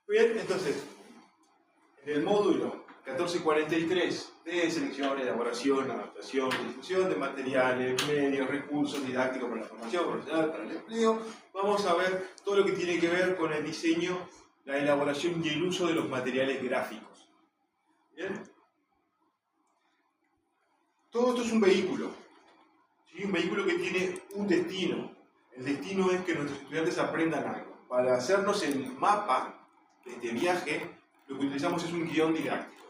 Bien, entonces, en el módulo 1443 de selección, elaboración, adaptación y difusión de materiales, medios, recursos didácticos para la formación profesional, para el empleo, vamos a ver todo lo que tiene que ver con el diseño, la elaboración y el uso de los materiales gráficos. ¿Bien? Todo esto es un vehículo, ¿sí? Un vehículo que tiene un destino. El destino es que nuestros estudiantes aprendan algo. Para hacernos el mapa de este viaje, lo que utilizamos es un guión didáctico.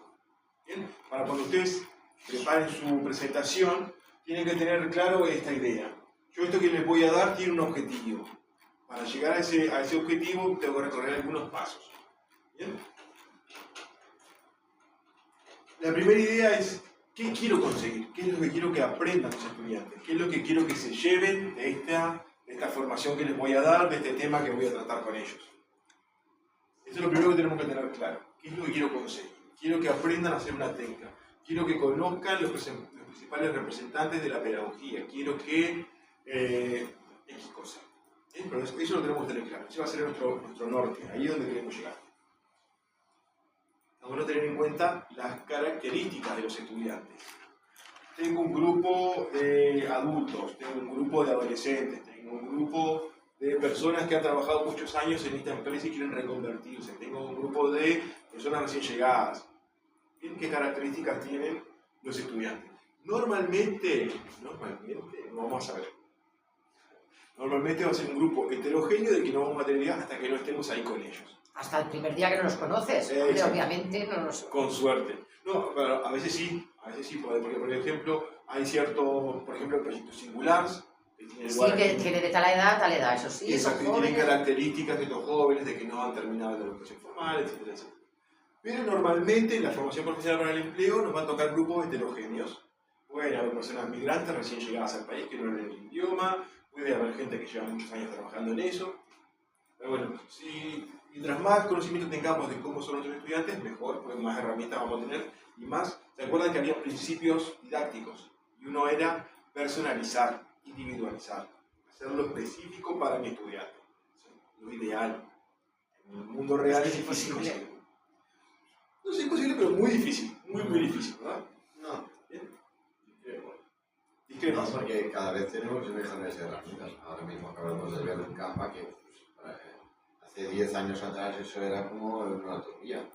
¿Bien? Para cuando ustedes preparen su presentación, tienen que tener claro esta idea. Yo esto que les voy a dar tiene un objetivo. Para llegar a ese objetivo tengo que recorrer algunos pasos. ¿Bien? La primera idea es, ¿qué quiero conseguir? ¿Qué es lo que quiero que aprendan los estudiantes? ¿Qué es lo que quiero que se lleven de esta formación que les voy a dar, de este tema que voy a tratar con ellos? Eso es lo primero que tenemos que tener claro. ¿Qué es lo que quiero conseguir? Quiero que aprendan a hacer una técnica. Quiero que conozcan los principales representantes de la pedagogía. Quiero que X cosa. Pero eso lo tenemos que tener claro. Ese va a ser nuestro norte. Ahí es donde queremos llegar. Vamos a tener en cuenta las características de los estudiantes. Tengo un grupo de adultos, tengo un grupo de adolescentes, tengo un grupo de personas que han trabajado muchos años en esta empresa y quieren reconvertirse. Tengo un grupo de personas recién llegadas. ¿Qué características tienen los estudiantes? Normalmente, vamos a ver. Normalmente va a ser un grupo heterogéneo del que no vamos a tener idea hasta que no estemos ahí con ellos. Hasta el primer día que no los conoces, hombre, obviamente no los... Con suerte. No, pero a veces sí, porque por ejemplo, hay ciertos, por ejemplo, proyectos singulares. Que tiene de tal edad, eso sí. Exacto, y tienen características de estos jóvenes, de que no han terminado la educación formal, etcétera, etcétera. Pero normalmente en la formación profesional para el empleo nos van a tocar grupos heterogéneos. Pueden haber personas migrantes recién llegadas al país que no hablan el idioma, puede haber gente que lleva muchos años trabajando en eso. Pero bueno, mientras más conocimiento tengamos de cómo son nuestros estudiantes, mejor, porque más herramientas vamos a tener y más. ¿Se acuerdan que había principios didácticos? Y uno era personalizar, individualizar, hacerlo específico para mi estudiante. Lo ideal. En el mundo real es difícil conseguirlo. No es imposible, pero muy difícil, muy difícil, ¿verdad? No. ¿Bien? No, porque cada vez tenemos mejores herramientas. Ahora mismo acabamos de ver un Canva que hace 10 años atrás eso era como una utopía.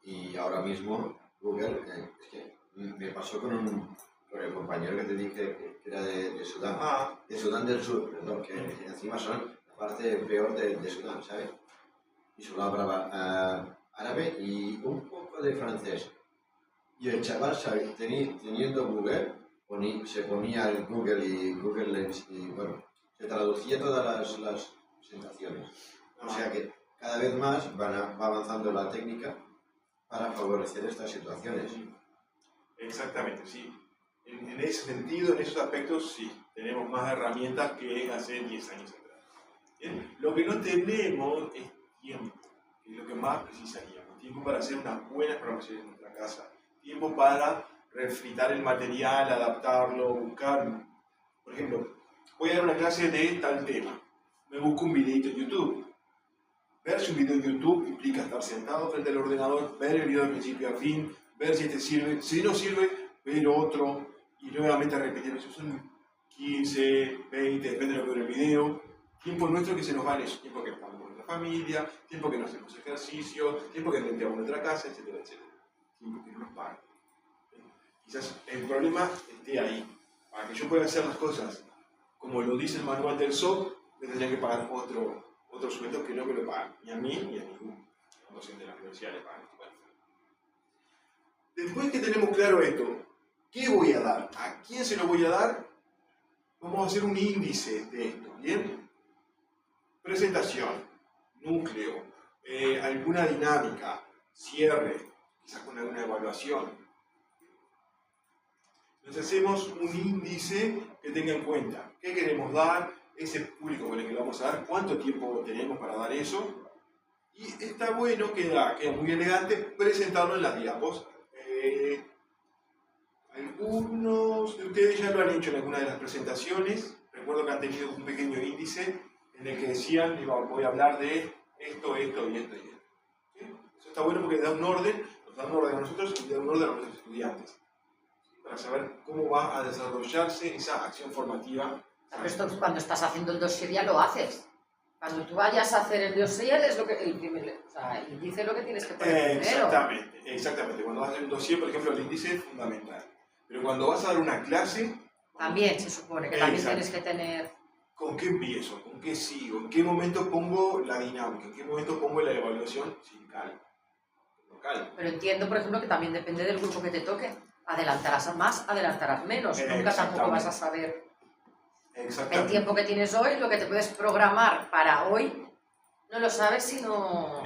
Y ahora mismo Google, es que me pasó con el compañero que te dije que era de Sudán. De Sudán del Sur, perdón, que encima son la parte peor de Sudán, ¿sabes? Y solo hablaba árabe y un poco de francés. Y el chaval, teniendo Google, se ponía el Google y Google Lens y bueno, se traducía todas las presentaciones. O sea que cada vez más va avanzando la técnica para favorecer estas situaciones. Exactamente, sí. En ese sentido, en esos aspectos, sí. Tenemos más herramientas que hace 10 años atrás. ¿Bien? Lo que no tenemos es tiempo, que es lo que más precisaríamos. Tiempo para hacer unas buenas programaciones en nuestra casa. Tiempo para refritar el material, adaptarlo, buscar. Por ejemplo, voy a dar una clase de tal tema. Me busco un videito en YouTube. Verse un video en YouTube implica estar sentado frente al ordenador, ver el video de principio a fin, ver si este sirve. Si no sirve, ver otro y nuevamente repetir. Eso son 15, 20, depende de lo que dure el video. Tiempo nuestro que se nos va en eso. Tiempo que estamos con nuestra familia, tiempo que no hacemos ejercicio, tiempo que limpiamos nuestra casa, etcétera, etcétera. Tiempo que no nos pagan. Quizás el problema esté ahí. Para que yo pueda hacer las cosas como lo dice el manual del SOC, me tendría que pagar otro sueldo que no me lo pagan. Ni a mí ni a ningún docente de la universidad le pagan. Bueno. Después que tenemos claro esto, ¿qué voy a dar? ¿A quién se lo voy a dar? Vamos a hacer un índice de esto, ¿bien? Presentación, núcleo, alguna dinámica, cierre, quizás con alguna evaluación. Entonces hacemos un índice que tenga en cuenta qué queremos dar, ese público con el que lo vamos a dar, cuánto tiempo tenemos para dar eso. Y está bueno, queda muy elegante presentarlo en las diapos. Algunos de ustedes ya lo han hecho en alguna de las presentaciones. Recuerdo que han tenido un pequeño índice en el que decían, voy a hablar de esto y esto y esto. está bueno porque da un orden, nos da un orden a nosotros y da un orden a los estudiantes, para saber cómo va a desarrollarse esa acción formativa. Pero esto cuando estás haciendo el dossier ya lo haces. Cuando tú vayas a hacer el dossier es lo que el primer, o sea, el índice es lo que tienes que poner primero. Exactamente. Cuando vas a hacer un dossier, por ejemplo, el índice es fundamental. Pero cuando vas a dar una clase... También se supone que también tienes que tener... ¿Con qué empiezo? ¿Con qué sigo? ¿En qué momento pongo la dinámica? ¿En qué momento pongo la evaluación sindical? Local. Pero entiendo, por ejemplo, que también depende del grupo que te toque. Adelantarás más, adelantarás menos. Nunca tampoco vas a saber el tiempo que tienes hoy, lo que te puedes programar para hoy. No lo sabes si no...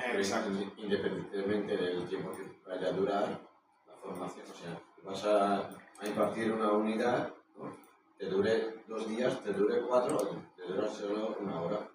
Independientemente del tiempo que vaya a durar la formación, o sea, vas a impartir una unidad, ¿no? Te dure 2 días, te dure 4, te dura solo 1 hora.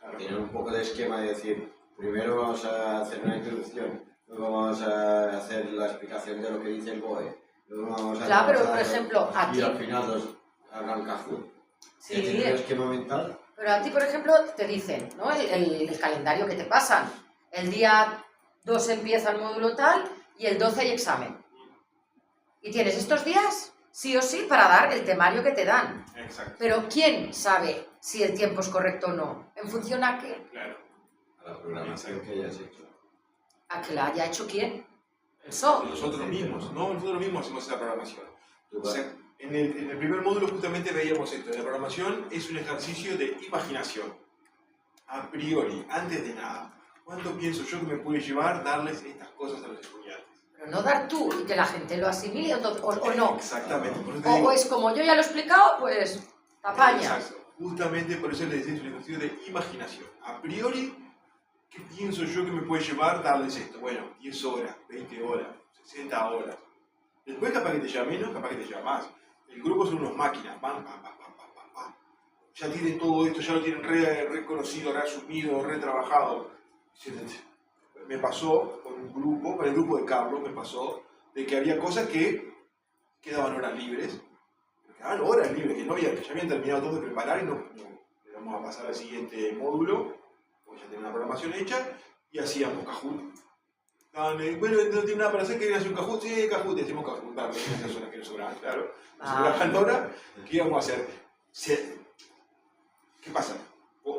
Claro. Tener un poco de esquema de decir, primero vamos a hacer una introducción, luego vamos a hacer la explicación de lo que dice el BOE, luego vamos a... Claro, pero por ejemplo, aquí... Y al final habrán Kahoot. Sí. ¿Tienes el esquema mental? Pero a ti, por ejemplo, te dicen, ¿no? El calendario que te pasan. El día 2 empieza el módulo tal y el 12 hay examen. Y tienes estos días, sí o sí, para dar el temario que te dan. Exacto. Pero ¿quién sabe si el tiempo es correcto o no? ¿En función a qué? Claro. A la programación que hayas hecho. ¿A que la haya hecho quién? Eso. Nosotros mismos, ¿no? Nosotros mismos hacemos esa programación. O sea, en el primer módulo justamente veíamos esto. La programación es un ejercicio de imaginación. A priori, antes de nada. ¿Cuánto pienso yo que me puede llevar darles estas cosas a los estudiantes? Pero no dar tú y que la gente lo asimile o no. Exactamente. O es como yo ya lo he explicado, pues te apañas. Exacto. Justamente por eso les decía, es un ejercicio de imaginación. A priori, ¿qué pienso yo que me puede llevar darles esto? Bueno, 10 horas, 20 horas, 60 horas. Después capaz que te lleva menos, capaz que te lleva más. El grupo son unas máquinas, van, ya tienen todo esto, ya lo tienen reconocido, reasumido, retrabajado. Me pasó con el grupo de Carlos, me pasó de que había cosas que quedaban horas libres, que ya habían terminado todo de preparar y no le vamos a pasar al siguiente módulo, porque ya tenía una programación hecha, y hacíamos Kahoot. Bueno, no tiene nada para hacer, ¿querían hacer un Kahoot? Sí, Kahoot, decimos Kahoot, claro, esas horas que nos sobraban, claro. Nos sobraban horas, ¿qué íbamos a hacer? ¿Qué pasa?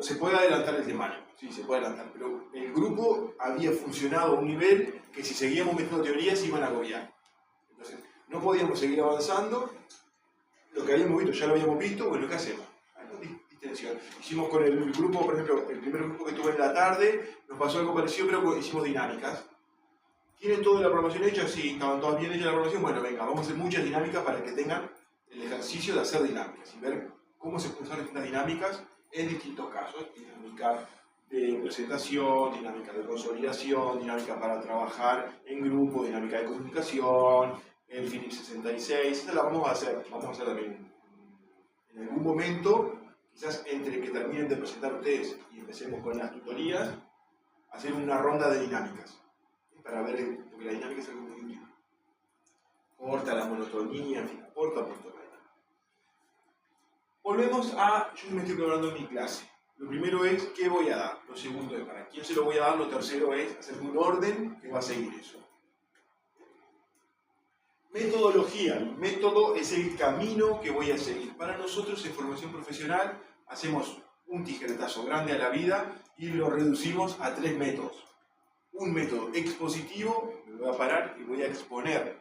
Se puede adelantar el temario, sí, se puede adelantar, pero el grupo había funcionado a un nivel que si seguíamos metiendo teorías se iban a agobiar. Entonces, no podíamos seguir avanzando, lo que habíamos visto ya lo habíamos visto, bueno, ¿qué hacemos? Distensión. Hicimos con el grupo, por ejemplo, el primer grupo que tuve en la tarde, nos pasó algo parecido, pero hicimos dinámicas. ¿Tienen toda la programación hecha? Sí, estaban todas bien hechas la programación. Bueno, venga, vamos a hacer muchas dinámicas para que tengan el ejercicio de hacer dinámicas y ver cómo se pueden usar distintas dinámicas en distintos casos. Dinámica de presentación, dinámica de consolidación, dinámica para trabajar en grupo, dinámica de comunicación, el Philip 66. Esta la vamos a hacer también en algún momento, quizás entre que terminen de presentar ustedes y empecemos con las tutorías, hacer una ronda de dinámicas. Para ver, porque la dinámica es algo muy útil. Corta la monotonía, en fin, aporta la dinámica. Volvemos a, yo me estoy preparando en mi clase. Lo primero es, ¿qué voy a dar? Lo segundo es, ¿para quién se lo voy a dar? Lo tercero es, hacer un orden que va a seguir eso. Metodología. El método es el camino que voy a seguir. Para nosotros en formación profesional hacemos un tijeretazo grande a la vida y lo reducimos a 3 métodos. Un método expositivo, me voy a parar y voy a exponer.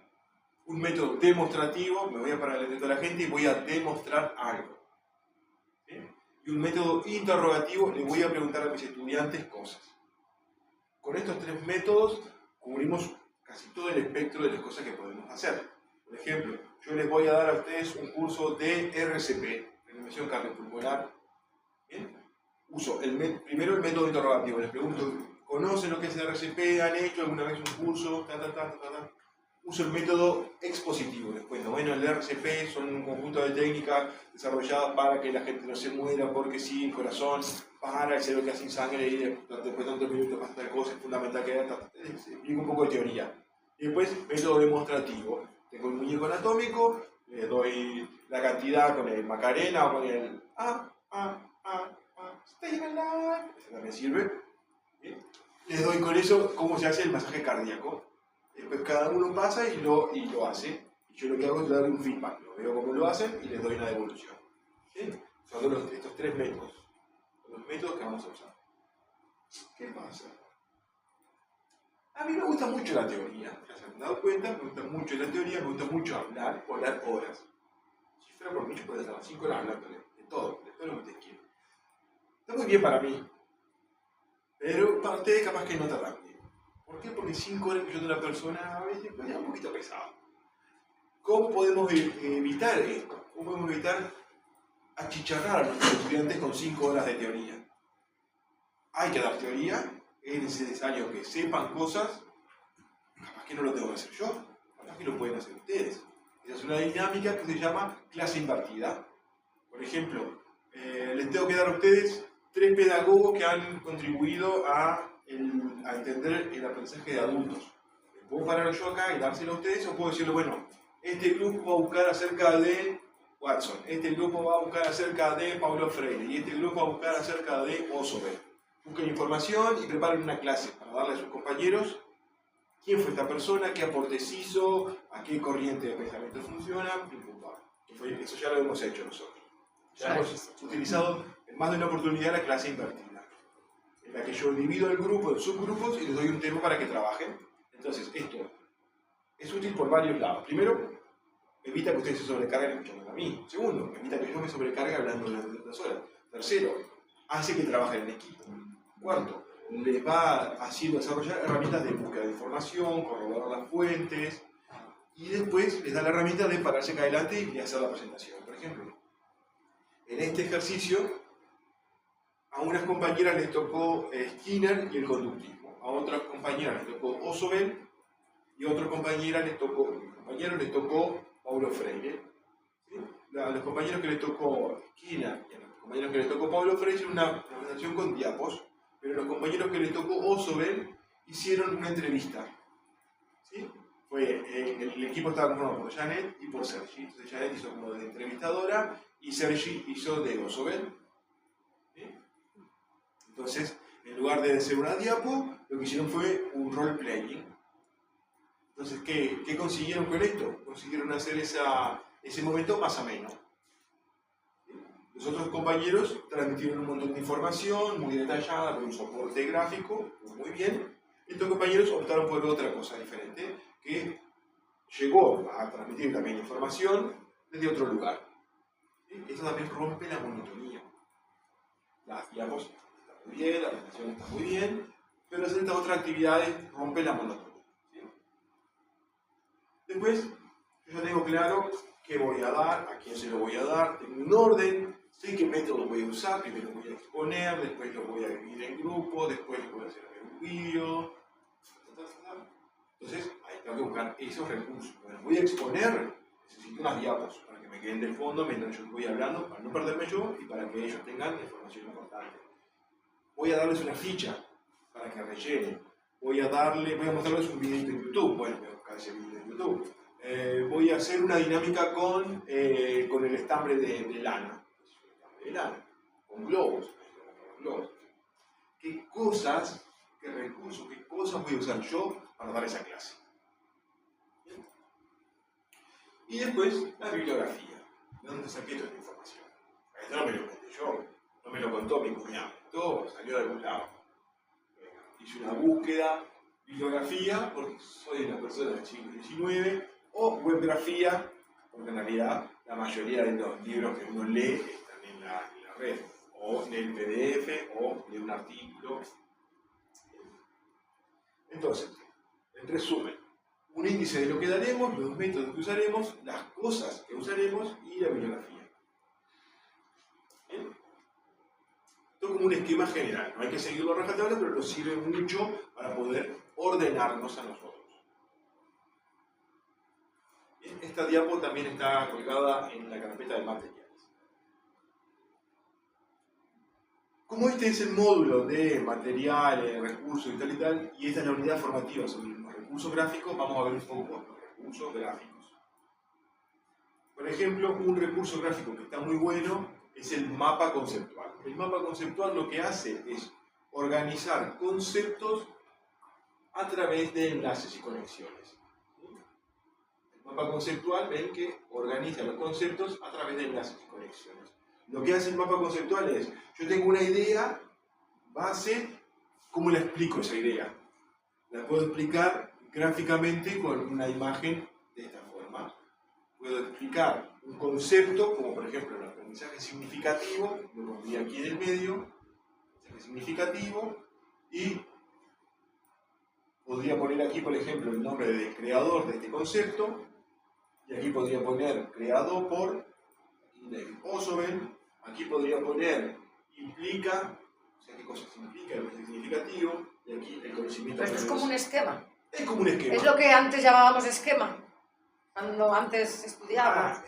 Un método demostrativo, me voy a parar frente a la gente y voy a demostrar algo. ¿Sí? Y un método interrogativo, le voy a preguntar a mis estudiantes cosas. Con estos 3 métodos cubrimos casi todo el espectro de las cosas que podemos hacer. Por ejemplo, yo les voy a dar a ustedes un curso de RCP, Reanimación Cardiopulmonar. ¿Bien? Uso primero el método interrogativo, les pregunto, ¿conocen lo que es el RCP? ¿Han hecho alguna vez un curso? Uso el método expositivo. Les cuento, bueno, el RCP son un conjunto de técnicas desarrolladas para que la gente no se muera porque sí, el corazón para, el cerebro queda sin sangre y después de tantos minutos pasa tal cosa, es fundamental que explico un poco de teoría. Y después, método demostrativo. Tengo el muñeco anatómico, le doy la cantidad con el Macarena o con el stay alive. Eso también sirve. ¿Sí? les doy con eso cómo se hace el masaje cardíaco. Después cada uno pasa y lo hace. Y yo lo que hago es darle un feedback. Lo veo cómo lo hacen y les doy una devolución. ¿Sí? Son estos 3 métodos. Los métodos que vamos a usar. ¿Qué pasa? A mí me gusta mucho la teoría. Ya se han dado cuenta, me gusta mucho la teoría, me gusta mucho hablar horas. Si fuera por mí, yo podría estar 5 horas hablando de todo lo que ustedes quieran. Está muy bien para mí, pero para ustedes capaz que no está tan bien. ¿Por qué? Porque 5 horas escuchando a una persona a veces puede ser un poquito pesado. ¿Cómo podemos evitar esto? ¿Cómo podemos evitar achicharrar a nuestros estudiantes con 5 horas de teoría? Hay que dar teoría, es necesario que sepan cosas, capaz que no lo tengo que hacer yo, capaz que lo pueden hacer ustedes. Esa es una dinámica que se llama clase invertida. Por ejemplo, les tengo que dar a ustedes 3 pedagogos que han contribuido a entender el aprendizaje de adultos. Puedo parar yo acá y dárselo a ustedes, o puedo decirle, bueno, este grupo va a buscar acerca de Watson, este grupo va a buscar acerca de Paulo Freire, y este grupo va a buscar acerca de Osover. Busquen información y preparen una clase para darle a sus compañeros quién fue esta persona, qué aportes hizo, a qué corriente de pensamiento funciona, eso ya lo hemos hecho nosotros. Ya hemos utilizado en más de una oportunidad la clase invertida, en la que yo divido el grupo en subgrupos y les doy un tema para que trabajen. Entonces, esto es útil por varios lados. Primero, evita que ustedes se sobrecarguen escuchando a mí. Segundo, evita que yo me sobrecargue hablando durante 2 horas. Tercero, hace que trabajen en equipo. Cuarto, les va haciendo desarrollar herramientas de búsqueda de información, corroborar las fuentes, y después les da la herramienta de pararse acá adelante y hacer la presentación. Por ejemplo, en este ejercicio, a unas compañeras les tocó Skinner y el conductismo, a otras compañeras les tocó Osovel, y a otras compañeras les tocó Paulo Freire. ¿Sí? A los compañeros que les tocó Skinner y a los compañeros que les tocó Paulo Freire hicieron una presentación con diapos, pero los compañeros que les tocó Osovel hicieron una entrevista. ¿Sí? El equipo estaba conformado por Janet y por Sergi. Entonces Janet hizo como de entrevistadora y Sergi hizo de Osovel. ¿Sí? Entonces, en lugar de hacer una diapo, lo que hicieron fue un role-playing. Entonces, ¿qué consiguieron con esto? Consiguieron hacer ese momento más ameno. Los otros compañeros transmitieron un montón de información muy detallada, con un soporte gráfico, muy bien. Estos compañeros optaron por otra cosa diferente, que llegó a transmitir también información desde otro lugar. Esto también rompe la monotonía. Las diapos están muy bien, la presentación está muy bien, pero hacer estas otras actividades rompe la monotonía. Después, yo ya tengo claro qué voy a dar, a quién se lo voy a dar, tengo un orden, sé qué método voy a usar, primero voy a exponer, después lo voy a dividir en grupo, después lo voy a hacer en un vídeo. Entonces, ahí tengo que buscar esos recursos. Bueno, voy a exponer, necesito unas diapos para que me queden de fondo mientras yo voy hablando, para no perderme yo y para que ellos tengan información importante. Voy a darles una ficha para que rellenen. Voy a mostrarles un videito en YouTube. Bueno, voy a buscar ese video en YouTube. Voy a hacer una dinámica con el estambre de lana. Con globos. ¿Qué cosas, qué recursos, qué cosas voy a usar yo para dar esa clase? ¿Bien? Y después, la bibliografía. ¿De dónde saqué toda esta información? Esto no me lo inventé yo, no me lo contó mi cuñado. Esto salió de algún lado. Hice una búsqueda, bibliografía, porque soy una persona del siglo XIX, o webgrafía, porque en realidad la mayoría de los libros que uno lee están en la red, o en el PDF, o en un artículo. Entonces, en resumen, un índice de lo que daremos, los métodos que usaremos, las cosas que usaremos y la bibliografía. ¿Bien? Esto como un esquema general, no hay que seguirlo a rajatabla, pero nos sirve mucho para poder ordenarnos a nosotros. Bien, esta diapo también está colgada en la carpeta de materiales. Como este es el módulo de materiales, recursos y tal, y esta es la unidad formativa sobre los recursos gráficos, vamos a ver un poco los recursos gráficos. Por ejemplo, un recurso gráfico que está muy bueno es el mapa conceptual. El mapa conceptual lo que hace es organizar conceptos a través de enlaces y conexiones. El mapa conceptual, ven que organiza los conceptos a través de enlaces y conexiones. Lo que hace el mapa conceptual es, yo tengo una idea base, ¿cómo la explico esa idea? La puedo explicar gráficamente con una imagen de esta forma. Puedo explicar un concepto, como por ejemplo el aprendizaje significativo, lo pondría aquí en el medio, aprendizaje significativo, y podría poner aquí, por ejemplo, el nombre del creador de este concepto, y aquí podría poner creado por, Osoben, aquí podría poner implica, o sea, qué cosa implica el significativo, y aquí el conocimiento. Pero esto es como un esquema. Es como un esquema. Es lo que antes llamábamos esquema, cuando antes estudiábamos.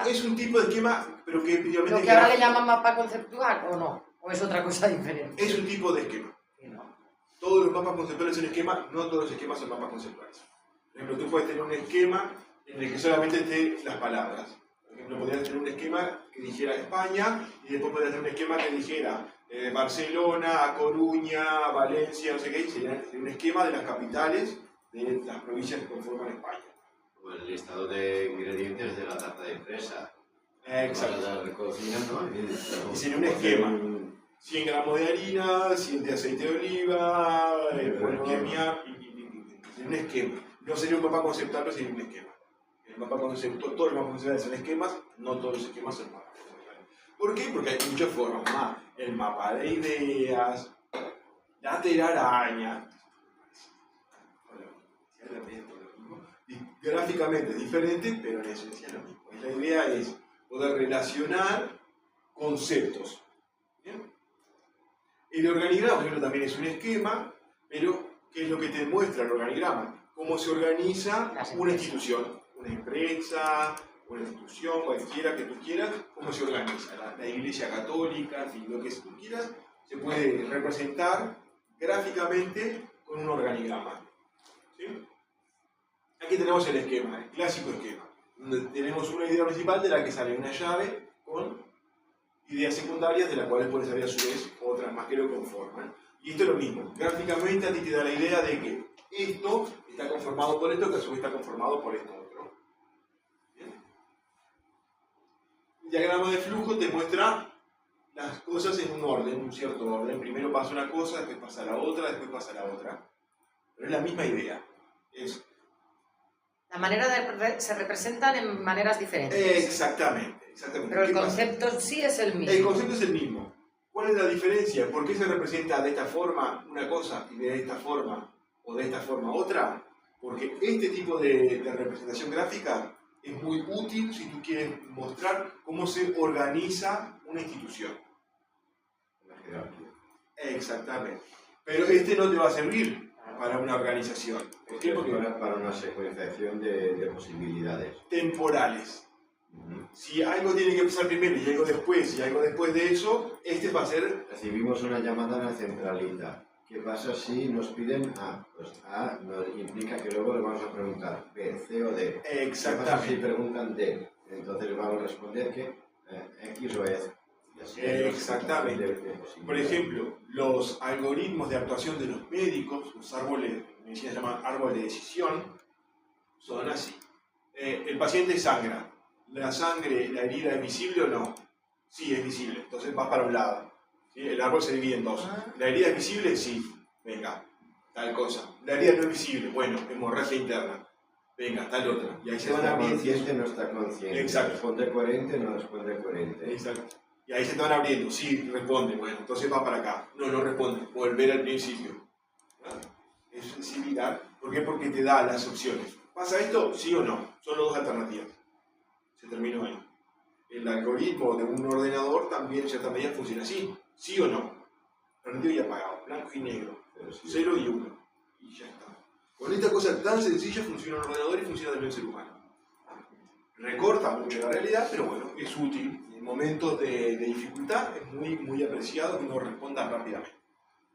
Es un tipo de esquema, pero que Lo que ahora le llaman mapa conceptual, ¿o no? ¿O es otra cosa diferente? Es un tipo de esquema. No. Todos los mapas conceptuales son esquemas, no todos los esquemas son mapas conceptuales. Por ejemplo, tú puedes tener un esquema en el que solamente esté las palabras. Por ejemplo, podrías tener un esquema que dijera España y después podrías tener un esquema que dijera Barcelona, Coruña, Valencia, no sé qué, sería un esquema de las capitales de las provincias que conforman España. O el listado de ingredientes de la tarta de fresa. Exacto. Para la cocina, ¿no? Y sería un esquema. 100 gramos de harina, 100 de aceite de oliva, polquemia, sería un esquema. No sería un mapa conceptual, pero sería un esquema. El mapa conceptual, todos los mapas conceptuales son esquemas, no todos los esquemas son mapas conceptuales. ¿Por qué? Porque hay muchas formas más. El mapa de ideas, la telaraña, gráficamente es diferente, pero en esencia es lo mismo. La idea es poder relacionar conceptos. ¿Bien? El organigrama, por ejemplo, también es un esquema, pero ¿qué es lo que te muestra el organigrama? Cómo se organiza una institución, una empresa, una institución, cualquiera que tú quieras, cómo se organiza. La Iglesia Católica, en fin, lo que tú quieras, se puede representar gráficamente con un organigrama. ¿Sí? Aquí tenemos el esquema, el clásico esquema, donde tenemos una idea principal de la que sale una llave con ideas secundarias de las cuales pueden salir a su vez otras más que lo conforman. Y esto es lo mismo, gráficamente a ti te da la idea de que esto está conformado por esto, que a su vez está conformado por esto otro. ¿Bien? El diagrama de flujo te muestra las cosas en un orden, un cierto orden. Primero pasa una cosa, después pasa la otra, después pasa la otra. Pero es la misma idea. La manera se representan en maneras diferentes. Exactamente. Pero el concepto en sí es el mismo. El concepto es el mismo. ¿Cuál es la diferencia? ¿Por qué se representa de esta forma una cosa y de esta forma o de esta forma otra? Porque este tipo de representación gráfica es muy útil si tú quieres mostrar cómo se organiza una institución. La jerarquía. Exactamente. Pero este no te va a servir para una organización. ¿Por qué? Porque para una secuenciación de posibilidades. temporales. Si algo tiene que pasar primero y algo después y algo después de eso, este va a ser... Recibimos una llamada en la centralita. ¿Qué pasa si nos piden A? Pues A nos implica que luego le vamos a preguntar B, C o D. Exactamente. ¿Qué pasa si preguntan D? Entonces le vamos a responder que X o Y. Exactamente. Por ejemplo, los algoritmos de actuación de los médicos, los árboles, en medicina se llaman árbol de decisión, son así. El paciente sangra. ¿La sangre, la herida es visible o no? Sí, es visible. Entonces vas para un lado. ¿Sí? El árbol se divide en dos. ¿La herida es visible? Sí. Venga, tal cosa. La herida no es visible. Bueno, hemorragia interna. Venga, tal otra. Y ahí se van abriendo. Está consciente, no está consciente. Exacto. Responde coherente, no responde coherente. Exacto. Y ahí se te van abriendo. Sí, responde. Bueno, entonces va para acá. No, no responde. Volver al principio. Es similar. ¿Por qué? Porque te da las opciones. ¿Pasa esto? ¿Sí o no? Son las dos alternativas. Se terminó ahí. El algoritmo de un ordenador también en cierta medida funciona así. ¿Sí o no? Prendido y apagado. Blanco y negro. 0 y 1. Y ya está. Con esta cosa tan sencilla funciona un ordenador y funciona también el ser humano. Recorta mucho la realidad, pero bueno, es útil. En momentos de dificultad es muy apreciado que uno responda rápidamente.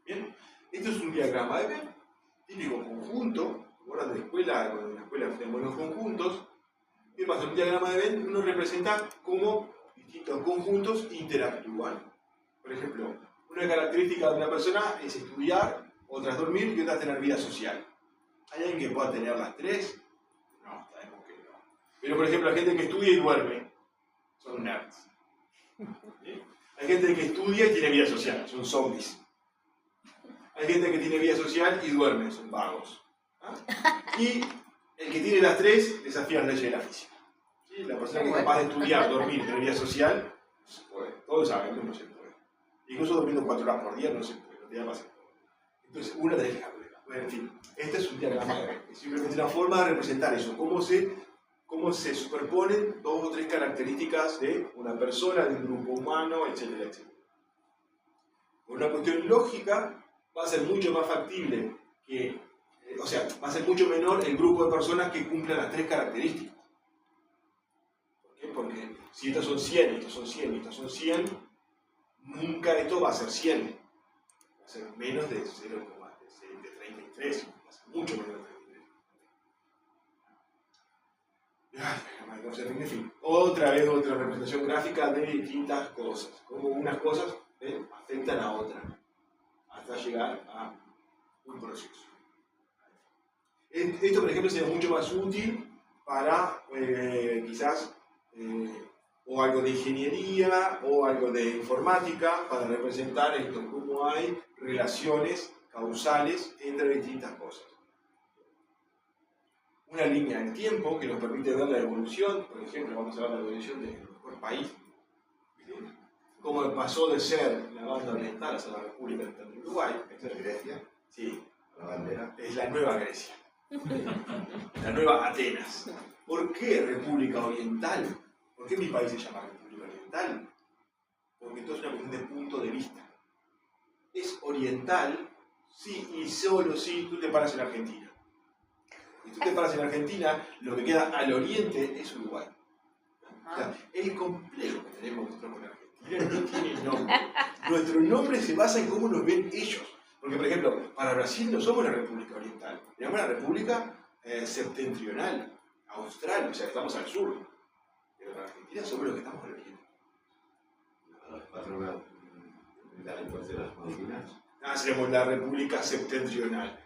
Bien, esto es un diagrama de Venn, típico conjunto. Ahora de escuela, cuando en la escuela tenemos los conjuntos. ¿Qué pasa? En un diagrama de Venn uno representa cómo distintos conjuntos interactúan. Por ejemplo, una característica de una persona es estudiar, otra es dormir y otra es tener vida social. ¿Hay alguien que pueda tener las tres? No, sabemos que no. Pero, por ejemplo, la gente que estudia y duerme son nerds. ¿Sí? Hay gente que estudia y tiene vida social, son zombies. Hay gente que tiene vida social y duerme, son vagos. ¿Ah? Y el que tiene las tres desafía las leyes de la física. ¿Sí? La persona que es capaz de estudiar, dormir, tener vida social, no se puede. Todos saben que no se puede. Incluso durmiendo 4 horas por día no se puede, no te da más. Entonces, una de las bueno, en fin, este es un diagrama, es simplemente una forma de representar eso, cómo se superponen 2 o 3 características de una persona, de un grupo humano, etcétera, etcétera. Por una cuestión lógica, va a ser mucho más factible que, o sea, va a ser mucho menor el grupo de personas que cumplan las 3 características. ¿Por qué? Porque si estos son 100, estos son 100 y estos son 100, nunca esto va a ser 100. Va a ser menos de 33, va a ser mucho menos de 33. En fin, otra vez otra representación gráfica de distintas cosas, como unas cosas afectan a otras, hasta llegar a un proceso. Esto, por ejemplo, sería mucho más útil para quizás o algo de ingeniería o algo de informática para representar esto, cómo hay relaciones causales entre distintas cosas. Una línea del tiempo que nos permite ver la evolución, por ejemplo, vamos a ver la evolución de nuestro país, ¿sí? Cómo pasó de ser la banda oriental a ser la República de Uruguay. ¿Esto es Grecia? Sí, La bandera. es la nueva Grecia, la nueva Atenas. ¿Por qué República Oriental? ¿Por qué mi país se llama República Oriental? Porque esto es una cuestión de punto de vista. Es oriental sí y solo si tú te paras en Argentina. Si tú te paras en Argentina, lo que queda al oriente es Uruguay. O sea, el complejo que tenemos nosotros con Argentina no tiene nombre. Nuestro nombre se basa en cómo nos ven ellos. Porque, por ejemplo, para Brasil no somos la República Oriental, tenemos la República Septentrional, Austral, o sea, estamos al sur. Pero para Argentina somos los que estamos al oriente. A las 4 de las Malvinas. Seremos la República Septentrional,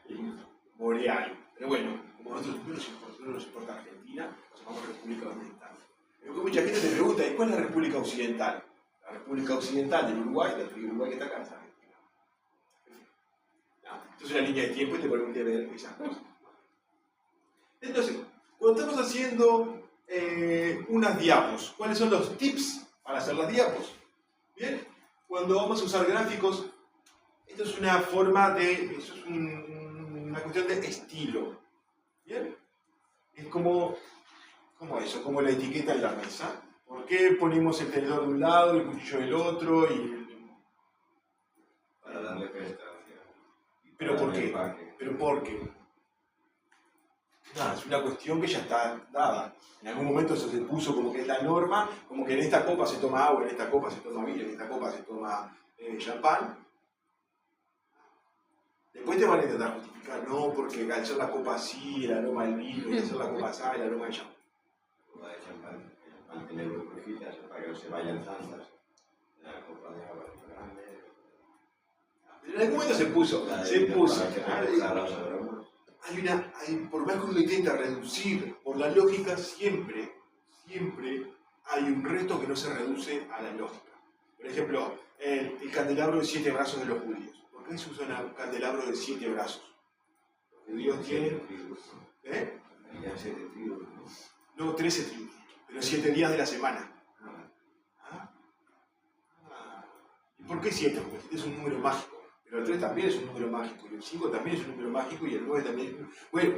Boreal. Pero bueno, como a nosotros no nos importa Argentina, nos llamamos República Oriental. Pero mucha gente te pregunta, ¿y cuál es la República Occidental? La República Occidental del Uruguay, del Uruguay que está acá, es Argentina. Entonces una línea de tiempo y te permite ver esas cosas. Entonces, cuando estamos haciendo unas diapos, ¿cuáles son los tips para hacer las diapos? Bien, cuando vamos a usar gráficos, esto es una forma de, eso es una cuestión de estilo. Bien, es como eso, como la etiqueta en la mesa. ¿Por qué ponemos el tenedor de un lado, el cuchillo del otro? Para darle prestancia. ¿Pero por qué? ¿Pero por qué? Nada, es una cuestión que ya está dada. En algún momento eso se puso como que es la norma, como que en esta copa se toma agua, en esta copa se toma vino, en esta copa se toma champán. Después te van a intentar justificar, no, porque al ser la copa así, el aroma del vino, y al ser la copa así, el aroma del champán. La copa de champán, el champán tiene burbujitas para que no se vayan zanjas. La copa de agua es grande. Pero en algún momento se puso. Por más que uno intenta reducir, por la lógica siempre hay un reto que no se reduce a la lógica. Por ejemplo, el candelabro de 7 brazos de los judíos. ¿Por qué se usa un candelabro de 7 brazos? Los judíos tienen... ¿Eh? No, 13 tribus, pero 7 días de la semana. ¿Y por qué 7? Porque 7 es un número mágico. Pero el 3 también es un número mágico, y el 5 también es un número mágico, y el 9 también. Bueno,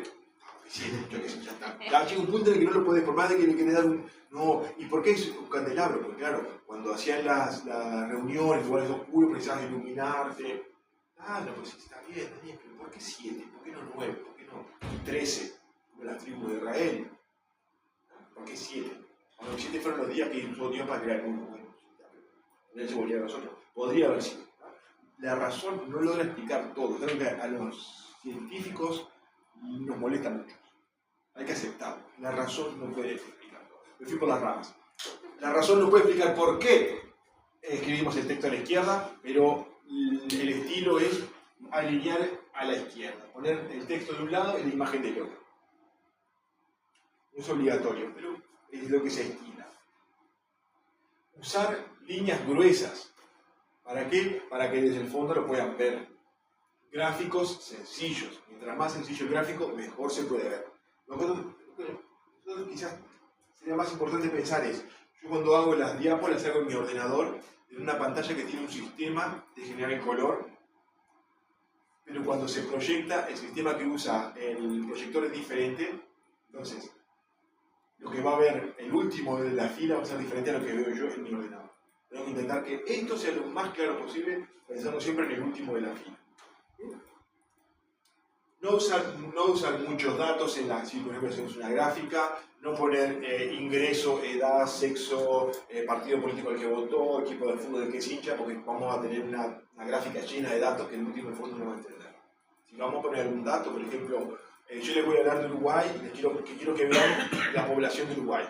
yo qué sé, ya está. Ya llega un punto en el que no lo puedes, por más de que le quieres dar un. No, ¿y por qué es un candelabro? Porque claro, cuando hacían las reuniones, lugares oscuros, precisabas iluminarte. No, pues está bien, pero ¿por qué 7? ¿Por qué no 9? ¿Por qué no 13? Como las tribus de Israel. ¿Por qué 7? Cuando los 7 fueron los días que usó Dios para crear el mundo. Bueno, él se volvía a nosotros. Podría haber sido. La razón no logra explicar todo. Creo que a los científicos nos molesta mucho. Hay que aceptarlo. La razón no puede explicar todo. Me fui por las ramas. La razón no puede explicar por qué escribimos el texto a la izquierda, pero el estilo es alinear a la izquierda. Poner el texto de un lado y la imagen del otro. No es obligatorio, pero es lo que se estila. Usar líneas gruesas. ¿Para qué? Para que desde el fondo lo puedan ver. Gráficos sencillos. Mientras más sencillo el gráfico, mejor se puede ver. Nosotros quizás sería más importante pensar es, yo cuando hago las diapos las hago en mi ordenador, en una pantalla que tiene un sistema de generar el color, pero cuando se proyecta, el sistema que usa el proyector es diferente, entonces lo que va a ver el último de la fila va a ser diferente a lo que veo yo en mi ordenador. Tengo que intentar que esto sea lo más claro posible, pensando siempre en el último de la fila. No usar muchos datos en la, si por ejemplo hacemos una gráfica, no poner ingreso, edad, sexo, partido político al que votó, equipo de fútbol del que es hincha, porque vamos a tener una gráfica llena de datos que el último fondo no va a entender. Si vamos a poner algún dato, por ejemplo, yo les voy a hablar de Uruguay y quiero que vean la población de Uruguay.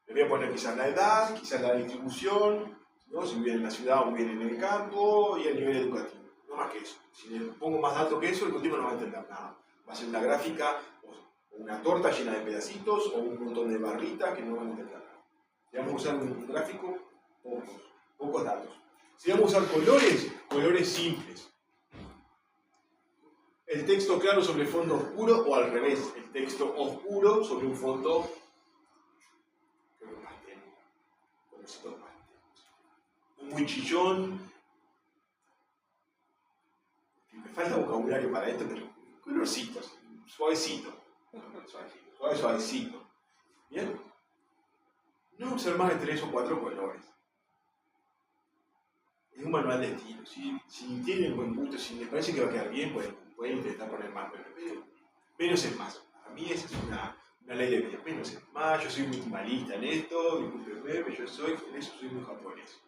Les voy a poner quizás la edad, quizás la distribución, ¿no? Si viven en la ciudad o viven en el campo y el nivel educativo. No más que eso. Si le pongo más datos que eso, el último no va a entender nada. Va a ser una gráfica, o una torta llena de pedacitos, o un montón de barritas que no van a entender nada. Si vamos a usar un gráfico, pocos datos. Si vamos a usar colores simples. El texto claro sobre fondo oscuro, o al revés, el texto oscuro sobre un fondo pastel. Colorcito pastel. Muy chillón. Me falta vocabulario para esto, pero colorcitos, suavecito. Suavecito. ¿Bien? No usar más de 3 o 4 colores. Es un manual de estilo. Si tienen buen gusto, si les parece que va a quedar bien, pueden intentar poner más, pero menos es más. Para mí esa es una ley de vida. Menos es más. Yo soy minimalista en esto, discúlpenme, en eso soy muy japonés.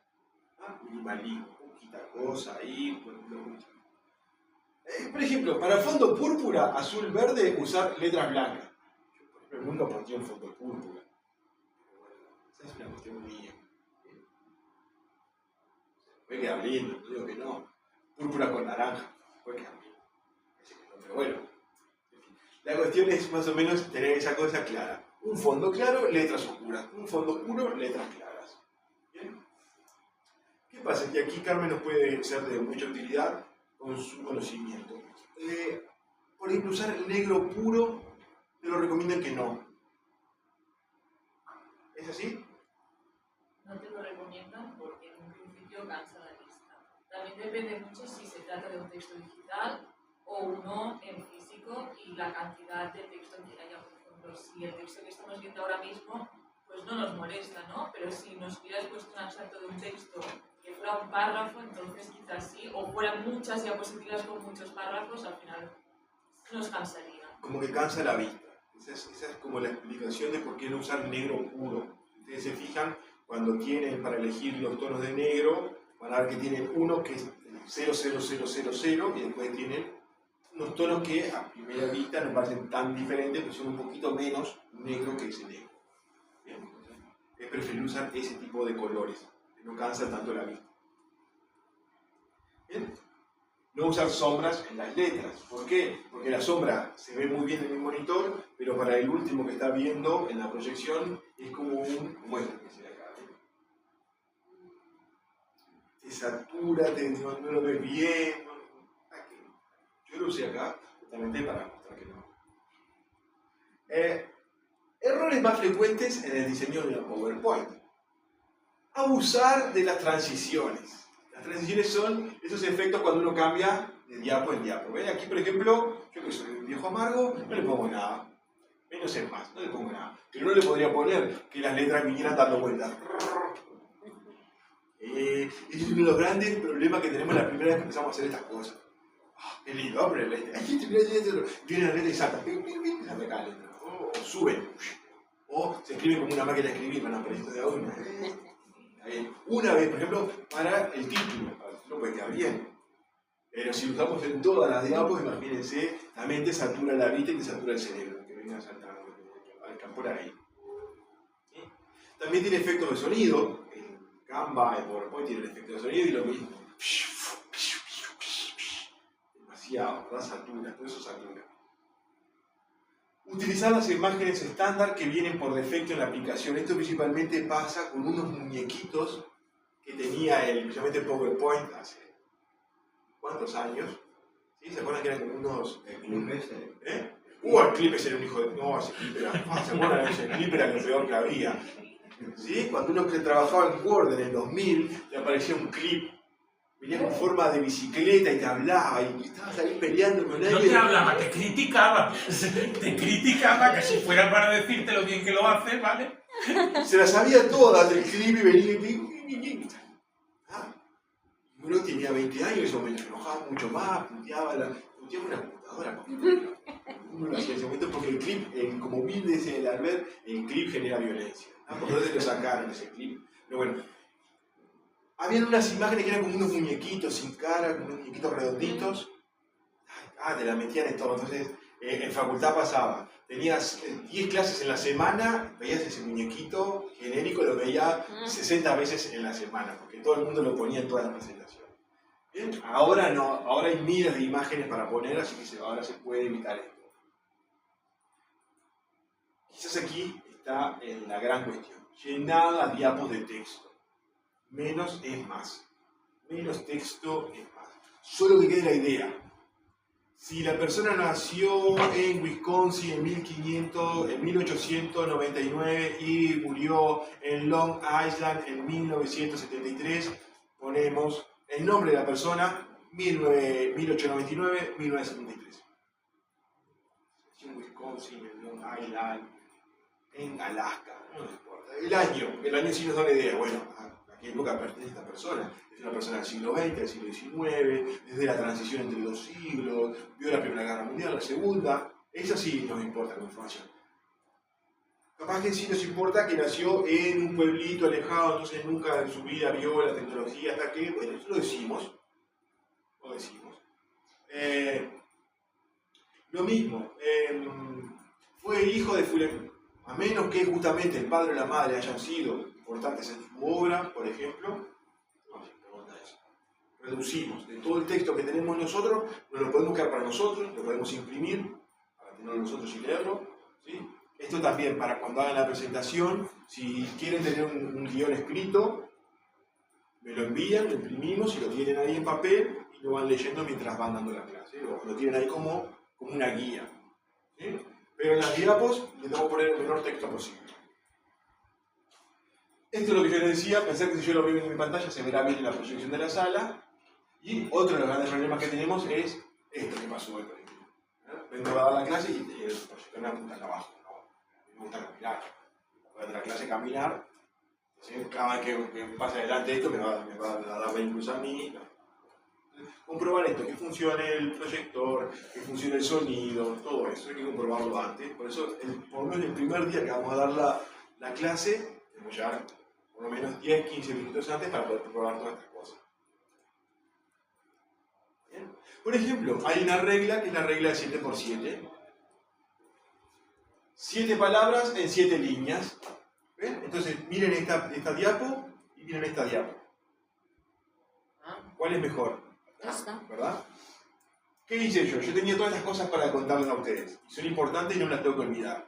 Minimalismo, poquita cosa ahí, por ejemplo, para fondo púrpura, azul, verde, usar letras blancas. Yo, por ejemplo, nunca pondría un fondo púrpura. Esa es una cuestión mía. Puede quedar lindo, no digo que no. Púrpura con naranja, puede quedar lindo. Pero bueno, en fin. La cuestión es más o menos tener esa cosa clara. Un fondo claro, letras oscuras. Un fondo oscuro, letras claras. ¿Bien? ¿Qué pasa? Que aquí Carmen nos puede ser de mucha utilidad con su conocimiento. Por ejemplo, usar el negro puro, te lo recomiendan que no. ¿Es así? No te lo recomiendan porque en un principio cansa la vista. También depende mucho si se trata de un texto digital o uno en físico y la cantidad de texto que haya. Por ejemplo, si el texto que estamos viendo ahora mismo pues no nos molesta, ¿no? Pero si nos hubieras puesto un extracto de un texto que fuera un párrafo, entonces quizás sí, o fueran muchas diapositivas con muchos párrafos, al final nos cansaría. Como que cansa la vista. Esa es como la explicación de por qué no usar negro puro. Ustedes se fijan, cuando tienen para elegir los tonos de negro, van a ver que tienen uno que es 00000 y después tienen unos tonos que a primera vista no parecen tan diferentes, pero son un poquito menos negro que ese negro. Bien, entonces, es preferible usar ese tipo de colores, que no cansa tanto la vista. Bien. No usar sombras en las letras. ¿Por qué? Porque la sombra se ve muy bien en el monitor, pero para el último que está viendo en la proyección es como como esto que se ve acá. Te satura, no lo ves bien. Yo lo usé acá justamente para mostrar que no. Errores más frecuentes en el diseño de la PowerPoint. Abusar de las transiciones. Las transiciones son esos efectos cuando uno cambia de diapo en diapo. ¿Ven? Aquí, por ejemplo, yo que soy un viejo amargo, no le pongo nada. Menos es más, no le pongo nada. Pero no le podría poner que las letras vinieran dando vueltas. Ese es uno de los grandes problemas que tenemos la primera vez que empezamos a hacer estas cosas. Qué lindo, vamos a poner letra. Viene la letra y salta. Se aplica la letra. O suben. O se escriben como una máquina de escribir, van apareciendo de a una. Una vez, por ejemplo, para el título, no puede quedar bien. Pero si lo usamos en todas las diapos, imagínense, la mente satura la vista y te satura el cerebro, que venga saltando, por ahí. ¿Sí? También tiene efectos de sonido, en Canva, en PowerPoint tiene el efecto de sonido y lo mismo. demasiado, ¿verdad? Satura, todo eso satura. Utilizar las imágenes estándar que vienen por defecto en la aplicación. Esto principalmente pasa con unos muñequitos que tenía especialmente PowerPoint hace ¿cuántos años? ¿Sí? ¿Se acuerdan que eran como unos... ¿Eh? El clip ese era un hijo de... No, ese clip era... ¿Se acuerdan? Ese clip era lo peor que había. ¿Sí? Cuando uno que trabajaba en Word en el 2000, le aparecía un clip. Venía con forma de bicicleta y te hablaba y estabas ahí peleando con él. No te hablaba, te criticaba. Te criticaba que si fuera para decirte lo bien que lo haces, ¿vale? Se las sabía todas del clip y venía y... Uno tenía 20 años, o me enojaba mucho más, puteaba una computadora. Uno lo hacía en ese momento porque el clip, como bien dice el Albert, el clip genera violencia. Por eso lo sacaron ese clip. Pero bueno, habían unas imágenes que eran como unos muñequitos sin cara, como unos muñequitos redonditos. Te la metían en todo. Entonces, en facultad pasaba. Tenías 10 clases en la semana, veías ese muñequito genérico, lo veías 60 veces en la semana, porque todo el mundo lo ponía en todas las presentaciones. ¿Bien? Ahora no, ahora hay miles de imágenes para poner, así que ahora se puede evitar esto. Quizás aquí está la gran cuestión. Llenada diapos de texto. Menos es más. Menos texto es más. Solo que quede la idea. Si la persona nació en Wisconsin en 1899 y murió en Long Island en 1973, ponemos el nombre de la persona, 1899-1973. En Wisconsin, en Long Island, en Alaska, no importa. El año sí nos da una idea. Bueno, ¿a qué época pertenece esta persona? Es una persona del siglo XX, del siglo XIX, desde la transición entre los siglos, vio la Primera Guerra Mundial, la Segunda. Esa sí nos importa la información. Capaz que sí nos importa que nació en un pueblito alejado, entonces nunca en su vida vio la tecnología hasta que, bueno, eso lo decimos. Lo decimos. Lo mismo, fue hijo de fulano. A menos que justamente el padre o la madre hayan sido importantes en su obra, por ejemplo, no se pregunta eso. Reducimos de todo el texto que tenemos nosotros, nos lo podemos quedar para nosotros, lo podemos imprimir para tenerlo nosotros y leerlo. ¿Sí? Esto también para cuando hagan la presentación, si quieren tener un guión escrito, me lo envían, lo imprimimos y lo tienen ahí en papel y lo van leyendo mientras van dando la clase. Lo tienen ahí como una guía. ¿Sí? Pero en las diapos le tengo que poner el menor texto posible. Esto es lo que yo les decía, pensar que si yo lo veo en mi pantalla se verá bien en la proyección de la sala. Y otro de los grandes problemas que tenemos es esto que pasó hoy, por ejemplo. Vengo a dar la clase y el proyector me apunta acá abajo. ¿No? Me gusta caminar. Voy a la clase caminar. ¿Sí? Cada vez que pase adelante esto me va a dar la impulso a mí. ¿No? Comprobar esto, que funcione el proyector, que funcione el sonido, todo eso, hay que comprobarlo antes. Por eso, por lo menos el primer día que vamos a dar la clase, tenemos que llegar por lo menos 10-15 minutos antes para poder comprobar todas estas cosas. ¿Bien? Por ejemplo, hay una regla que es la regla de 7x7. 7 palabras en 7 líneas. ¿Ven? Entonces, miren esta diapo y miren esta diapo. ¿Cuál es mejor? ¿Verdad? ¿Qué hice yo? Yo tenía todas estas cosas para contarles a ustedes. Y son importantes y no las tengo que olvidar.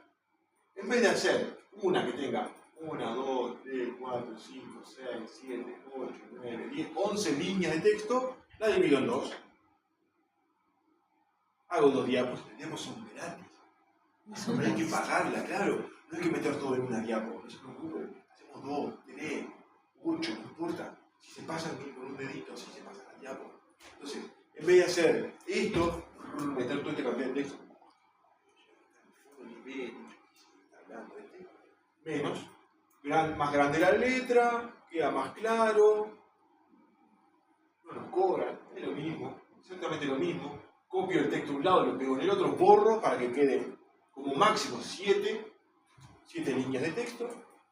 En vez de hacer una que tenga 1, 2, 3, 4, 5, 6, 7, 8, 9, 10, 11 líneas de texto, la divido en 2. Hago 2 diapos. Las diapos son gratis. No hay que pagarla, claro. No hay que meter todo en una diapo. No se preocupen. Hacemos 2, 3, 8, no importa. Si se pasan con un dedito, si se pasan la diapo. Entonces, en vez de hacer esto, meter todo este cantidad de texto, menos, más grande la letra, queda más claro, no nos cobran, es lo mismo, exactamente lo mismo. Copio el texto de un lado, lo pego en el otro, borro para que quede como máximo 7 líneas de texto,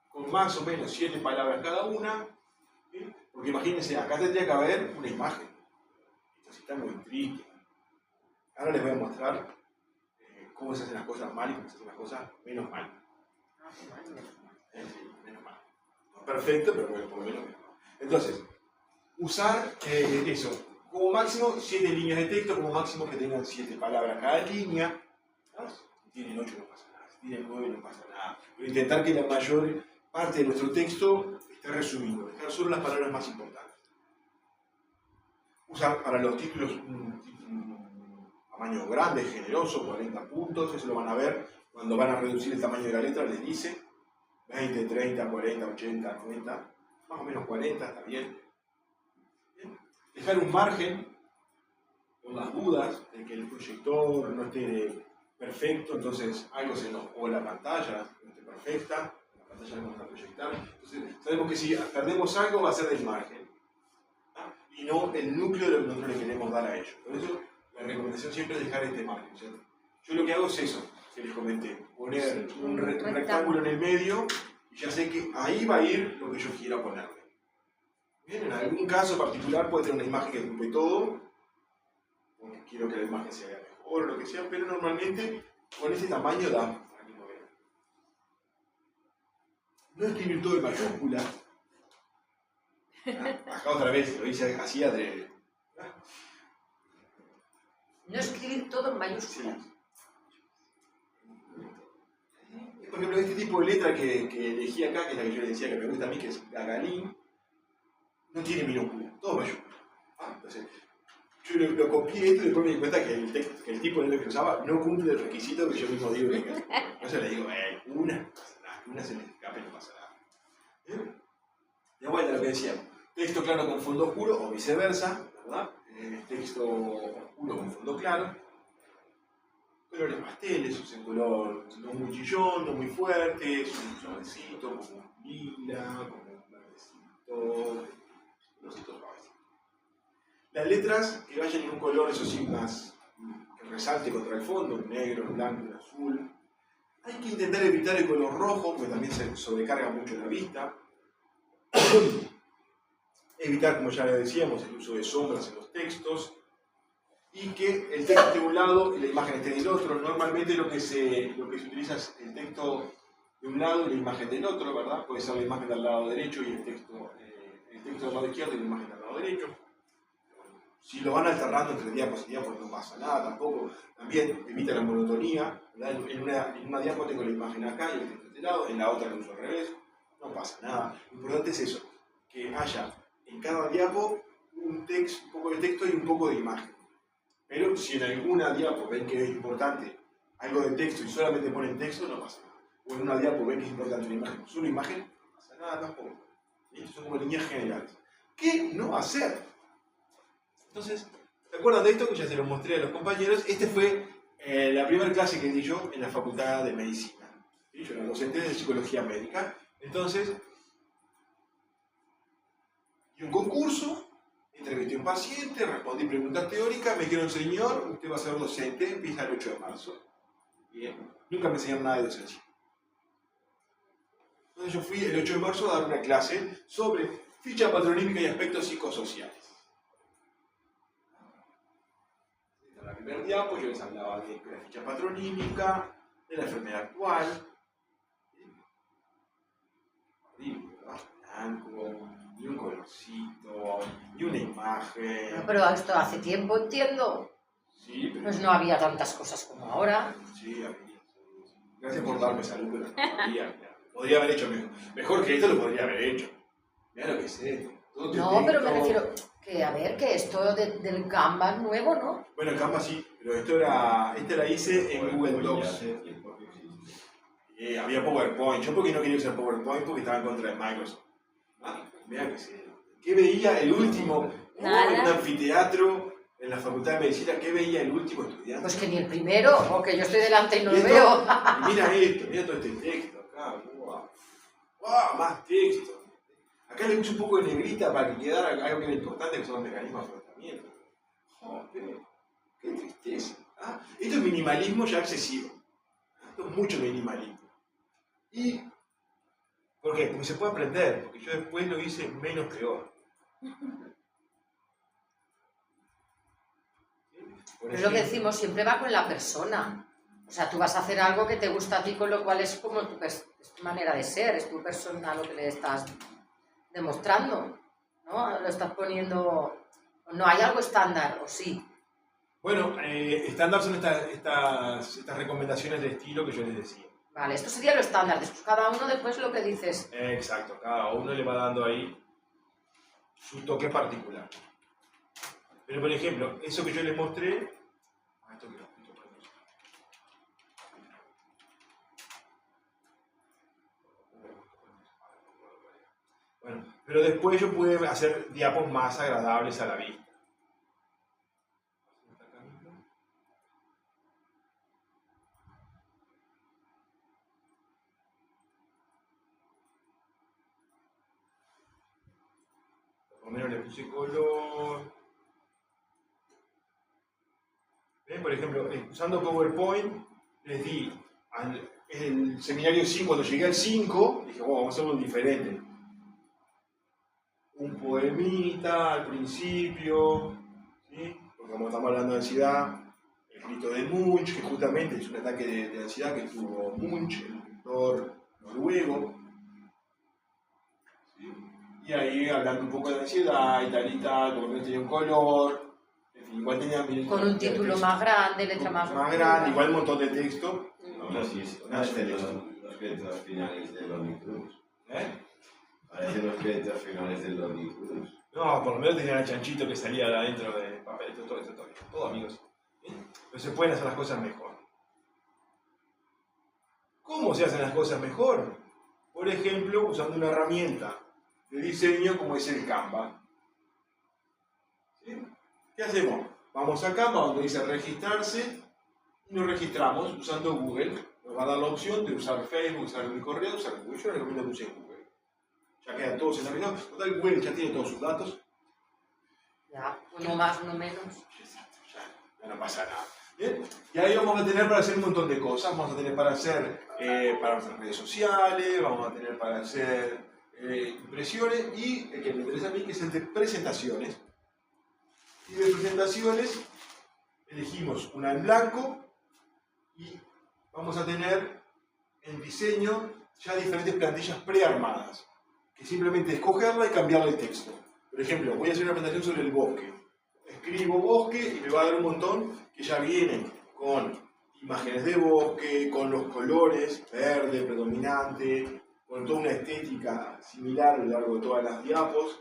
con más o menos 7 palabras cada una, ¿sí? Porque imagínense, acá tendría que haber una imagen. Esto está muy triste. Ahora les voy a mostrar cómo se hacen las cosas mal y cómo se hacen las cosas menos mal. Menos mal. No perfecto, pero bueno, por lo menos menos mal. Entonces, usar eso. como máximo 7 líneas de texto, como máximo que tengan 7 palabras cada línea. ¿No? Si tienen 8 no pasa nada, si tienen 9 no pasa nada. Pero intentar que la mayor parte de nuestro texto esté resumido, dejar solo las palabras más importantes. Usar para los títulos un tamaño grande, generoso, 40 puntos, eso lo van a ver cuando van a reducir el tamaño de la letra, les dice 20, 30, 40, 80, 90, más o menos 40, está bien. Bien. Dejar un margen con las dudas de que el proyector no esté perfecto, entonces algo se nos, o la pantalla no esté perfecta, la pantalla no vamos a proyectar, entonces sabemos que si perdemos algo va a ser del margen, ¿ah? Y no el núcleo de lo que nosotros le queremos dar a ellos. Por eso la recomendación siempre es dejar este margen, ¿cierto? Yo lo que hago es eso, que les comenté, poner un rectángulo en el medio y ya sé que ahí va a ir lo que yo quiera ponerle. Bien, en algún caso particular puede tener una imagen que ocupe todo, porque quiero que la imagen se vea mejor o lo que sea, pero normalmente con ese tamaño da para que lo vean. No escribir todo en mayúscula. Acá otra vez, lo hice así adrede. No escribir todo en mayúsculas. Sí. Por ejemplo, este tipo de letra que elegí acá, que es la que yo le decía que me gusta a mí, que es Gagalín, no tiene minúscula, todo mayúscula. Entonces, yo lo copié esto y después me di cuenta que el tipo de letra que usaba no cumple el requisito que yo mismo digo que es. Entonces le digo, una no pasa nada, una se le escape no pasa nada. De vuelta a lo que decíamos, texto claro con fondo oscuro o viceversa, ¿verdad? Texto oscuro con fondo claro. Colores pasteles, usen color no muy chillón, no muy fuerte, un suavecito, como un lila, como un verdecito, colorcitos suavecitos. Las letras que vayan en un color, eso sí, más que resalte contra el fondo, un negro, un blanco, un azul. Hay que intentar evitar el color rojo, porque también se sobrecarga mucho la vista. Evitar, como ya le decíamos, el uso de sombras en los textos. Y que el texto esté de un lado y la imagen esté del otro. Normalmente lo que se utiliza es el texto de un lado y la imagen del otro, ¿verdad? Puede ser la imagen del lado derecho y el texto del lado izquierdo y la imagen del lado derecho. Si lo van alternando entre diapos y diapos no pasa nada tampoco. También evita la monotonía, ¿verdad? En una diapo tengo la imagen acá y el texto de este lado, en la otra lo uso al revés, no pasa nada. Lo importante es eso, que haya en cada diapo un poco de texto y un poco de imagen. Pero si en alguna diapo ven que es importante algo de texto y solamente ponen texto, no pasa nada. O en una diapo ven que es importante una imagen, solo imagen, no pasa nada tampoco. Estas son como líneas generales. ¿Qué no hacer? Entonces, ¿se acuerdan de esto? Que ya se lo mostré a los compañeros. Este fue la primera clase que di yo en la Facultad de Medicina. ¿Sí? Yo era docente de Psicología Médica. Entonces, di un concurso. Entrevisté a un paciente, respondí preguntas teóricas, me dijeron, señor, usted va a ser docente, empieza el 8 de marzo. Bien, nunca me enseñaron nada de docencia. Entonces yo fui el 8 de marzo a dar una clase sobre ficha patronímica y aspectos psicosociales. En la primera diapo yo les hablaba de la ficha patronímica, de la enfermedad actual. Horrible, ¿verdad? Blanco, ni un colorcito, ni una imagen. No, pero esto hace tiempo, entiendo. Sí, pero... Pues no había tantas cosas como ahora. Sí, había. Gracias por darme salud, pero podría haber hecho mejor que esto, lo podría haber hecho. Mira lo que sé. No, pero me refiero que, a ver, que esto del Canva es nuevo, ¿no? Bueno, el Canva sí, pero esta la hice en Google Docs. Había PowerPoint. Yo porque no quería usar PowerPoint porque estaba en contra de Microsoft. Mira que sé. ¿Qué veía el último? En un anfiteatro en la Facultad de Medicina, ¿qué veía el último estudiante? Pues que ni el primero, o que yo estoy delante y no lo esto, veo. Mira esto, mira todo este texto acá. ¡Wow! Más texto. Acá le puse un poco de negrita para que quedara algo que era importante, que son los mecanismos de afrontamiento. ¡Qué tristeza! Esto es minimalismo ya excesivo. Esto es mucho minimalismo. ¿Y por qué? Porque se puede aprender, porque yo después lo hice menos peor. Pero es lo que decimos, siempre va con la persona. O sea, tú vas a hacer algo que te gusta a ti, con lo cual es como es tu manera de ser, es tu persona lo que le estás demostrando, ¿no? Lo estás poniendo No hay algo estándar, o sí. Bueno, estándar son estas recomendaciones de estilo que yo les decía. Vale, esto sería lo estándar. Después cada uno después lo que dices. Exacto, cada uno le va dando ahí su toque particular. Pero por ejemplo, eso que yo les mostré... Bueno, pero después yo pude hacer diapos más agradables a la vista. Por lo menos le puse color. ¿Ven? Por ejemplo, usando PowerPoint, les di el seminario 5, cuando llegué al 5, dije, wow, vamos a hacerlo diferente. Un poemita al principio, ¿sí? Porque como estamos hablando de ansiedad, el grito de Munch, que justamente es un ataque de ansiedad que tuvo Munch, el pintor noruego. ¿Sí? Y ahí hablando un poco de ansiedad y tal, por lo menos tenía un color. En fin, igual tenía Con un título más grande, letra más grande, igual un montón de texto. No, sí, parecen los créditos finales de Lonely Cruz. Parecen los créditos finales de Lonely Cruz. No, por lo menos tenía el chanchito que salía de adentro del papel, todo amigos. Pero se pueden hacer las cosas mejor. ¿Cómo se hacen las cosas mejor? Por ejemplo, usando una herramienta de diseño como es el Canva. ¿Sí? ¿Qué hacemos? Vamos a Canva donde dice registrarse y nos registramos usando Google. Nos va a dar la opción de usar Facebook, usar mi correo, usar Google. Yo les recomiendo que usen Google. Ya quedan todos centralizados. Total, Google ya tiene todos sus datos. Ya, uno más, uno menos. Ya no pasa nada. ¿Bien? Y ahí vamos a tener para hacer un montón de cosas. Vamos a tener para hacer para nuestras redes sociales, vamos a tener para hacer impresiones y el que me interesa a mí que es el de presentaciones. Y de presentaciones elegimos una en blanco y vamos a tener en diseño ya diferentes plantillas prearmadas, que simplemente escogerla y cambiarle el texto. Por ejemplo, voy a hacer una presentación sobre el bosque. Escribo bosque y me va a dar un montón que ya vienen con imágenes de bosque, con los colores, verde, predominante, con toda una estética similar a lo largo de todas las diapos.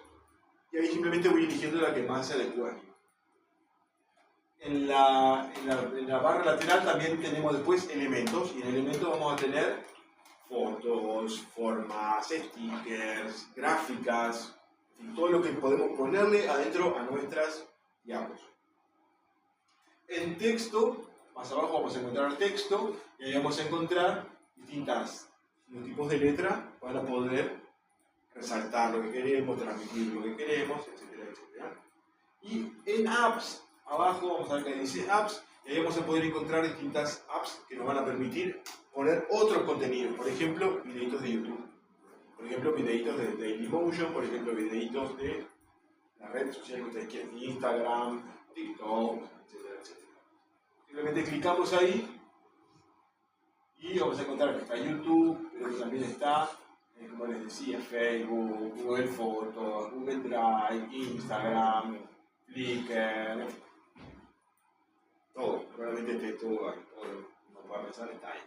Y ahí simplemente voy eligiendo la que más se adecua a mí. En la barra lateral también tenemos después elementos, y en elementos vamos a tener fotos, formas, stickers, gráficas, y todo lo que podemos ponerle adentro a nuestras diapos. En texto, más abajo vamos a encontrar texto, y ahí vamos a encontrar distintos tipos de letra para poder resaltar lo que queremos, transmitir lo que queremos, etcétera, etcétera. Y en apps, abajo vamos a ver que dice apps, y ahí vamos a poder encontrar distintas apps que nos van a permitir poner otros contenidos, por ejemplo, videitos de YouTube, por ejemplo, videitos de Dailymotion, por ejemplo, videitos de la red social que ustedes quieren, Instagram, TikTok, etcétera, etcétera. Simplemente clicamos ahí y vamos a encontrar que está YouTube, pero que también está, como les decía, Facebook, Google Fotos, Google Drive, Instagram, Flickr, todo, probablemente esté todo ahí, todo lo que uno pueda pensar está ahí.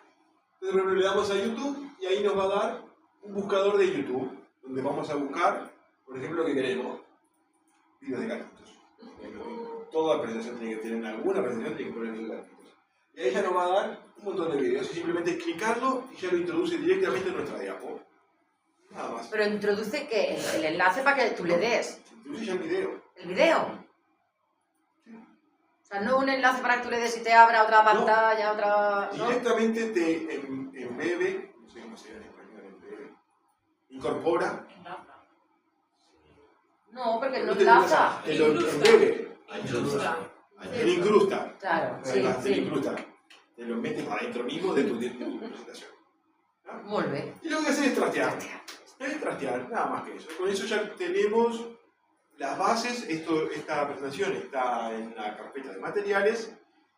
Entonces, por ejemplo, le damos a YouTube y ahí nos va a dar un buscador de YouTube, donde vamos a buscar, por ejemplo, lo que queremos, videos de gatitos. Toda presentación tiene que tener, alguna presentación tiene que poner videos de gatitos. Y ahí ya nos va a dar un montón de videos, y simplemente clicarlo y ya lo introduce directamente en nuestra diapo. Nada más. Pero introduce que el enlace para que tú le des. Introduce ya el video. El video. O sea, no un enlace para que tú le des y te abra otra pantalla, otra... ¿no? Directamente te embebe, no sé cómo se llama en español, embebe, incorpora. No, porque no te enlaza. te lo embebe. Incrusta. Te lo incrusta. Claro, sí, Te lo sí. incrusta. Te lo metes para adentro mismo de tu presentación. ¿No? Muy bien. Y lo que hacer es trastear. Es trastear, nada más que eso. Con eso ya tenemos las bases. Esta presentación está en la carpeta de materiales.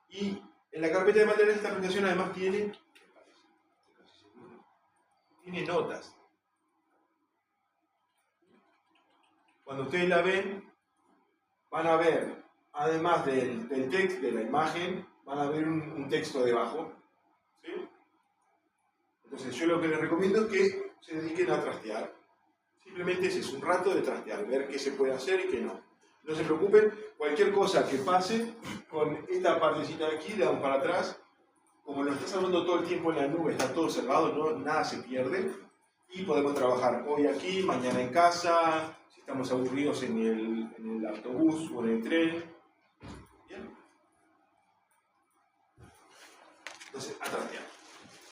Y en la carpeta de materiales esta presentación además tiene notas. Cuando ustedes la ven, van a ver, además del texto, de la imagen, van a ver un texto debajo. ¿Sí? Entonces yo lo que les recomiendo es que se dediquen a trastear. Simplemente ese es un rato de trastear, ver qué se puede hacer y qué no. No se preocupen, cualquier cosa que pase, con esta partecita de aquí le damos para atrás. Como lo estás hablando todo el tiempo en la nube, está todo observado, no, nada se pierde. Y podemos trabajar hoy aquí, mañana en casa, si estamos aburridos en el autobús o en el tren. ¿Bien? Entonces, a trastear.